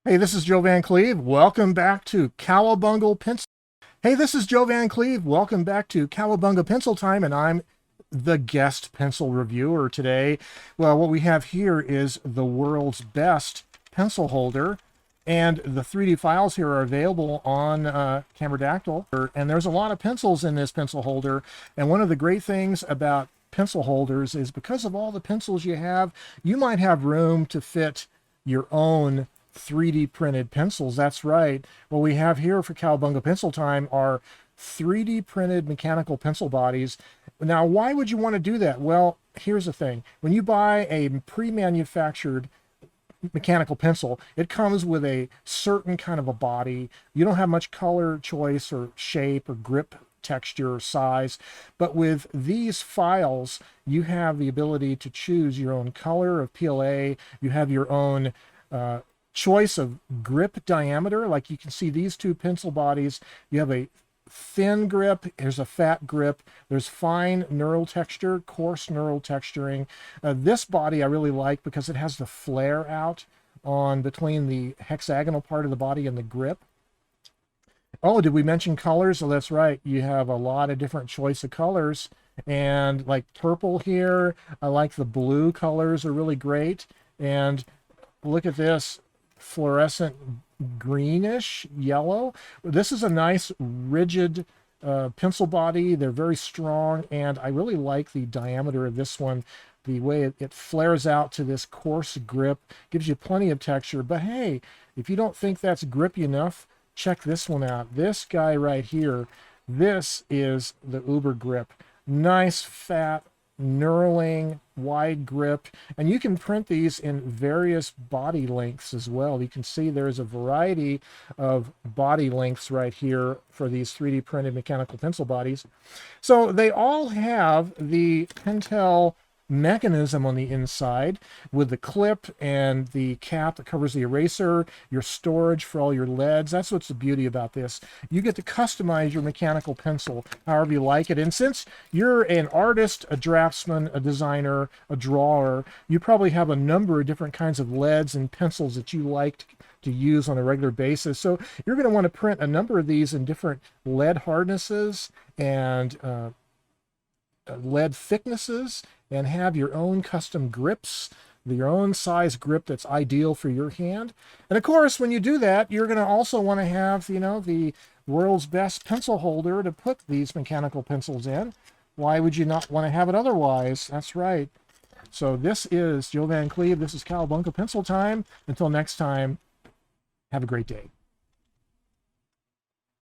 Hey, this is Joe Van Cleve. Welcome back to Cowabunga Pencil. Hey, this is Joe Van Cleve. Welcome back to Cowabunga Pencil Time, and I'm the guest pencil reviewer today. Well, what we have here is the world's best pencil holder, and the 3D files here are available on CAMERADACTYL. And there's a lot of pencils in this pencil holder, and one of the great things about pencil holders is because of all the pencils you have, you might have room to fit your own 3D printed pencils. That's right. What we have here for Cowabunga Pencil Time are 3D printed mechanical pencil bodies. Now, why would you want to do that? Well, here's the thing. When you buy a pre-manufactured mechanical pencil, it comes with a certain kind of a body. You don't have much color choice or shape or grip texture or size, but with these files you have the ability to choose your own color of PLA. You have your own choice of grip diameter. Like you can see these two pencil bodies, you have a thin grip, there's a fat grip, there's fine knurl texture, coarse knurl texturing. This body I really like because it has the flare out on between the hexagonal part of the body and the grip. Oh, did we mention colors? Oh, that's right. You have a lot of different choice of colors, and like purple here, I like the blue colors are really great. And look at this fluorescent greenish yellow. This is a nice rigid pencil body. They're very strong, and I really like the diameter of this one. The way it flares out to this coarse grip gives you plenty of texture. But hey, if you don't think that's grippy enough, check this one out. This guy right here, this is the Uber grip. Nice fat knurling wide grip, and you can print these in various body lengths as well. You can see there's a variety of body lengths right here for these 3D printed mechanical pencil bodies. So they all have the Pentel mechanism on the inside with the clip and the cap that covers the eraser, your storage for all your leads. That's what's the beauty about this. You get to customize your mechanical pencil however you like it. And since you're an artist, a draftsman, a designer, a drawer, you probably have a number of different kinds of leads and pencils that you like to use on a regular basis. So you're going to want to print a number of these in different lead hardnesses and lead thicknesses, and have your own custom grips, your own size grip that's ideal for your hand. And of course, when you do that, you're going to also want to have, you know, the world's best pencil holder to put these mechanical pencils in. Why would you not want to have it otherwise? That's right. So this is Joe Van Cleve. This is Cowabunga Pencil Time. Until next time, have a great day.